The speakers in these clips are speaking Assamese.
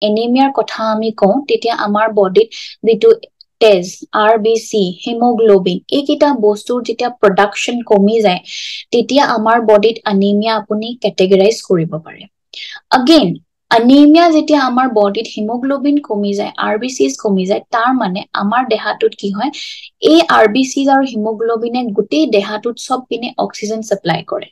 এনিমিয়াৰ কথা আমি কওঁ তেতিয়া আমাৰ বডিত যেটো তেজ আৰবিসি হিমোগ্লোবিন এইকেইটা বস্তুৰ যেতিয়া প্ৰডাকশন কমি যায় তেতিয়া আমাৰ বডিত এনিমিয়া আপুনি ক্যাটেগৰাইজ কৰিব পাৰে again anemia যেতিয়া আমাৰ বডিত হিমোগ্লোবিন কমি যায় আৰবিসিস কমি যায় তাৰ মানে আমাৰ দেহাটোত কি হয় এই আৰবিসিস আৰু হিমোগ্লোবিনে গোটেই দেহাটোত সব পিনে অক্সিজেন সাপ্লাই কৰে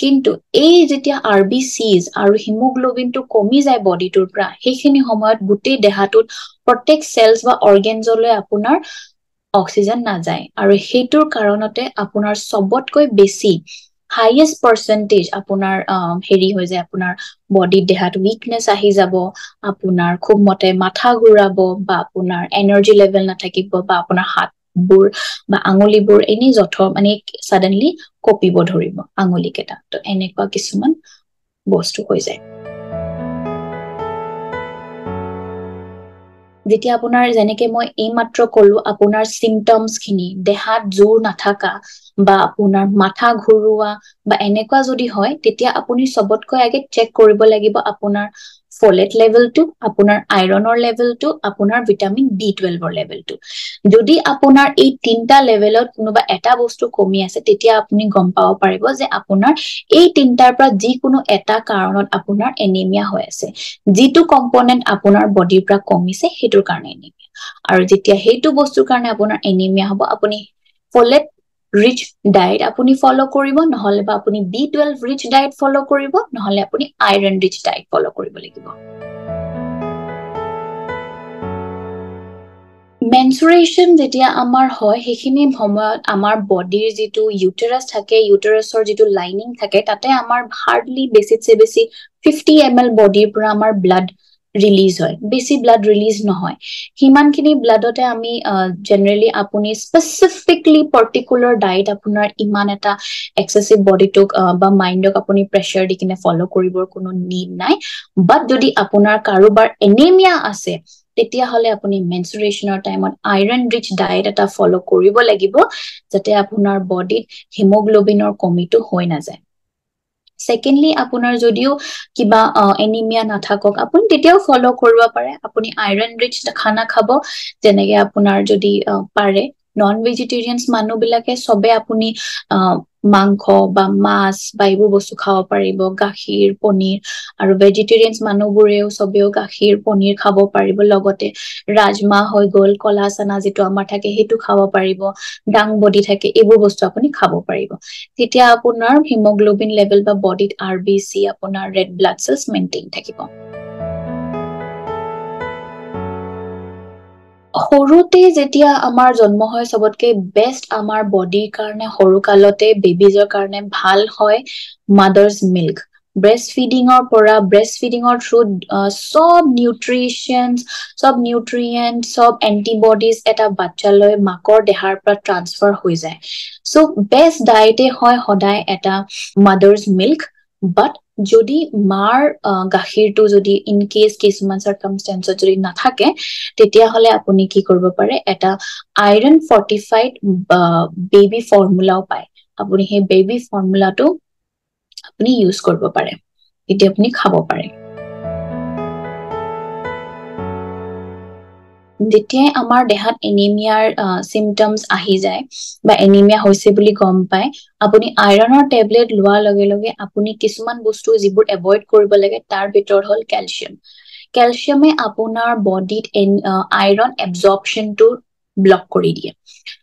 কিন্তু এই যেতিয়া আৰবিসিস আৰু হিমোগ্লোবিনটো কমি যায় বডিটোৰ পৰা সেইখিনি সময়ত গোটেই দেহাটোত প্ৰত্যেক সেলস বা অৰ্গানজলৈ আপোনাৰ অক্সিজেন না যায় আৰু হেতুৰ কাৰণতে আপোনাৰ সবতকৈ বেছি highest percentage আপোনাৰ হেৰি হৈ যায় আপোনাৰ বডি দেহাত উইকনেস আহি যাব আপোনাৰ খুব মতে মাথা ঘূৰাব বা আপোনাৰ এনাৰ্জি লেভেল নাথাকিব বা আপোনাৰ হাতবোৰ বা আঙুলিবোৰ এনি জথ মানে সডনলি কপিব ধৰিব আঙুলি কেটা তো এনেকুৱা কিছুমান বস্তু হৈ যায় যেতিয়া আপোনাৰ যেনেকে মই এই মাত্ৰ কলো আপোনাৰ সিম্পটমস খিনি দেহাত জোৰ নাথাকা বা আপোনাৰ মাথা ঘূৰোৱা বা এনেকুৱা যদি হয় তেতিয়া আপুনি সবতকৈ আগে চেক কৰিব লাগিব আপোনাৰ ফলেট লেভেলটো আপোনাৰ আইৰণৰ লেভেলটো আপোনাৰ ভিটামিন B12 ৰ লেভেলটো যদি আপোনাৰ এই তিনটা লেভেলত কোনোবা এটা বস্তু কমি আছে তেতিয়া আপুনি গম পাব পাৰিব যে আপোনাৰ এই তিনটাৰ পৰা যি কোনো এটা কাৰণত আপোনাৰ এনিমিয়া হৈ আছে যেটো কম্পোনেন্ট আপোনাৰ বডিৰ পৰা কমিছে হেতুৰ কাৰণে এনিমিয়া আৰু যেতিয়া হেতু বস্তুৰ কাৰণে আপোনাৰ এনিমিয়া হ'ব আপুনি ফলেট rich diet আপুনি ফলো কৰিব নহলে বা আপুনি B12 rich diet ফলো কৰিব নহলে আপুনি iron rich diet ফলো কৰিব লাগিব menstruation যেতিয়া আমাৰ হয় হেখিনি সময়ত আমাৰ বডিৰ যেটো ইউটেৰাস থাকে ইউটেৰাসৰ যেটো লাইনিং থাকে তাতে আমাৰ হাৰ্ডলি বেছিছে বেছি 50 ml বডিৰ পৰা আমাৰ ব্লাড ৰিলিজ হয় বেছি ব্লাড ৰিলিজ নহয় হিমানখিনি ব্লাডতে আমি জেনাৰেলি আপুনি স্পেসিফিকলি পাৰ্টিকুলাৰ ডায়েট আপোনাৰ ইমান এটা এক্সেসিভ বডিটোক বা মাইন্ডক আপুনি প্ৰেসাৰ দি কিনে ফলো কৰিবৰ কোনো নিড নাই বাট যদি আপোনাৰ কাৰোবাৰ এনিমিয়া আছে তেতিয়া হলে আপুনি মেনস্ট্ৰুয়েশনৰ টাইমত আইৰন ৰিচ ডায়েট এটা ফলো কৰিব লাগিব যাতে আপোনাৰ বডিত হিমোগ্লোবিনৰ কমিটো হৈ না যায় সেকেন্ডলি আপোনাৰ যদিও কিবা এনিমিয়া নাথাকক আপুনি তেতিয়াও ফলো কৰিব পাৰে আপুনি আইৰন ৰিচ খানা খাব যেনেকে আপোনাৰ যদি পাৰে নন ভেজিটেৰিয়ানস মানুহ বিলাকে সবে আপুনি মাংস বা মাছ বা এইবোৰ বস্তু খাব পাৰিব গাখীৰ পনীৰ আৰু ভেজিটেৰিয়ানস মানুহবোৰেও সবেও গাখীৰ পনীৰ খাব পাৰিব লগতে ৰাজমা হৈ গল কলা চানা যেটো আমাৰ থাকে হেতু খাব পাৰিব ডাং বডি থাকে এইবোৰ বস্তু আপুনি খাব পাৰিব তেতিয়া আপোনাৰ হিমোগ্লোবিন লেভেল বা বডিত আৰবিসি আপোনাৰ ৰেড ব্লাড সেলস মেইনটেইন থাকিব সৰুতে যেতিয়া আমাৰ জন্ম হয় সবতকে বেষ্ট আমাৰ বডিৰ কাৰণে সৰু কালতে বেবিজৰ কাৰণে ভাল হয় mothers milk breast feeding or pora breastfeeding or through সব nutritions সব nutrient সব antibodies eta bachaloi makor dehar pra transfer hoi jay so best diet e hoy hodai eta mother's milk but যদি মাৰ গাখীৰটো যদি ইন কেস কিছুমান সাৰ্কামস্টেন্সত যদি না থাকে তেতিয়া হলে আপুনি কি কৰিব পাৰে এটা আইৰন ফৰ্টিফাইড বেবি ফৰ্মুলাও পায় আপুনি হে বেবি ফৰ্মুলাটো আপুনি ইউজ কৰিব পাৰে এতিয়া আপুনি খাব পাৰে যেতিয়া আমাৰ দেহাত এনিমিয়াৰ সিম্পটমস আহি যায় বা এনিমিয়া হৈছে বুলি গম পায় আপুনি আইৰণৰ টেবলেট লোৱাৰ লগে লগে আপুনি কিছুমান বস্তু যিবোৰ এভয়েড কৰিব লাগে তাৰ ভিতৰত হল ক্যালসিয়াম ক্যালসিয়ামে আপোনাৰ বডিত আইৰন এবজৰ্পশনটো ব্লক কৰি দিয়ে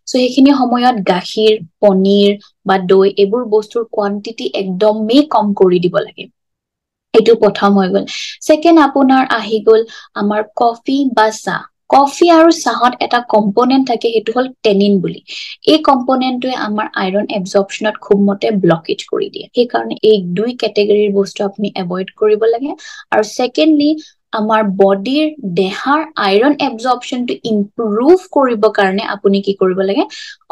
সো হেখিনি সময়ত গাখীৰ পনীৰ বা দৈ এইবোৰ বস্তুৰ কোৱান্টিটি একদমই কম কৰি দিব লাগে এটো প্ৰথম হৈ গল সেকেন্ড আপোনাৰ আহি গল আমাৰ কফি বা চাহ কফি আৰু চাহত এটা কম্পোনেন্ট থাকে হেতু হল টেনিন বুলি এই কম্পোনেন্টটোৱে আমাৰ আইৰন এবজৰ্পশনত খুব মতে ব্লকেজ কৰি দিয়ে সেই কাৰণে এই দুই ক্যাটেগৰীৰ বস্তু আপুনি এভয়েড কৰিব লাগে আৰু সেকেন্ডলি আমাৰ বডিৰ দেহাৰ আইৰন এবজৰ্পশনটো ইমপ্ৰুভ কৰিব কাৰণে আপুনি কি কৰিব লাগে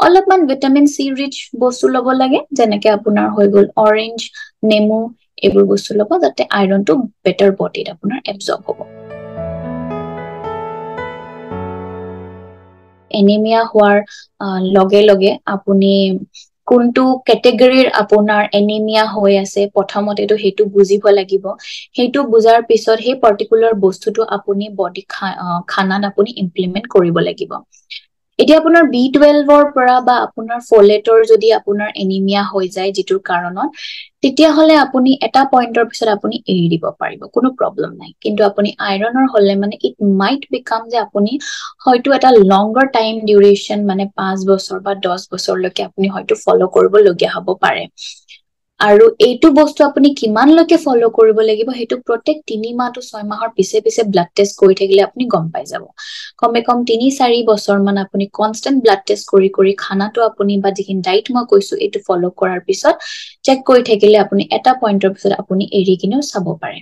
অলপমান ভিটামিন সি ৰিচ বস্তু লব লাগে যেনেকে আপোনাৰ হৈ গল অৰেঞ্জ নেমু এইবোৰ বস্তু লব যাতে আইৰণটো বেটাৰ বডিত আপোনাৰ এবজৰ্ব হ'ব এনিমিয়া হোৱাৰ লগে লগে আপুনি কোনটো ক্যাটেগৰীৰ আপোনাৰ এনিমিয়া হৈ আছে প্ৰথমতেটো হেতু বুজিব লাগিব হেতু বুজাৰ পিছত সেই পাৰ্টিকুলাৰ বস্তুটো আপুনি বডি খানাত আপুনি ইমপ্লিমেন্ট কৰিব লাগিব এতিয়া আপোনাৰ B12 ৰ পৰা বা আপোনাৰ ফলেটৰ যদি আপোনাৰ এনিমিয়া হৈ যায় যেটোৰ কাৰণত তেতিয়া হলে আপুনি এটা পইণ্টৰ পিছত আপুনি এৰি দিব পাৰিব কোনো প্ৰবলেম নাই কিন্তু আপুনি আইৰণৰ হলে মানে ইট মাইট বিকাম যে আপুনি হয়তো এটা লংগাৰ টাইম ডিউৰেচন মানে 5 বছৰ বা 10 বছৰলৈকে আপুনি হয়তো ফলো কৰিব লগিয়া হ'ব পাৰে আৰু এইটো বস্তু আপুনি কিমান লৈকে ফলো কৰিব লাগিব হেতু প্ৰত্যেক 3 মাহ to 6 মাহৰ পিছে পিছে ব্লাড টেষ্ট কৰি থাকিলে আপুনি গম পাই যাব কমে কম 3-4 বছৰ মান আপুনি কনস্ট্যান্ট ব্লাড টেষ্ট কৰি খানাটো আপুনি বা যিখিনি ডায়েট মই কৈছো এটো ফলো কৰাৰ পিছত চেক কৰি থাকিলে আপুনি এটা পইণ্টৰ পিছত আপুনি এৰি কিনেও চাব পাৰে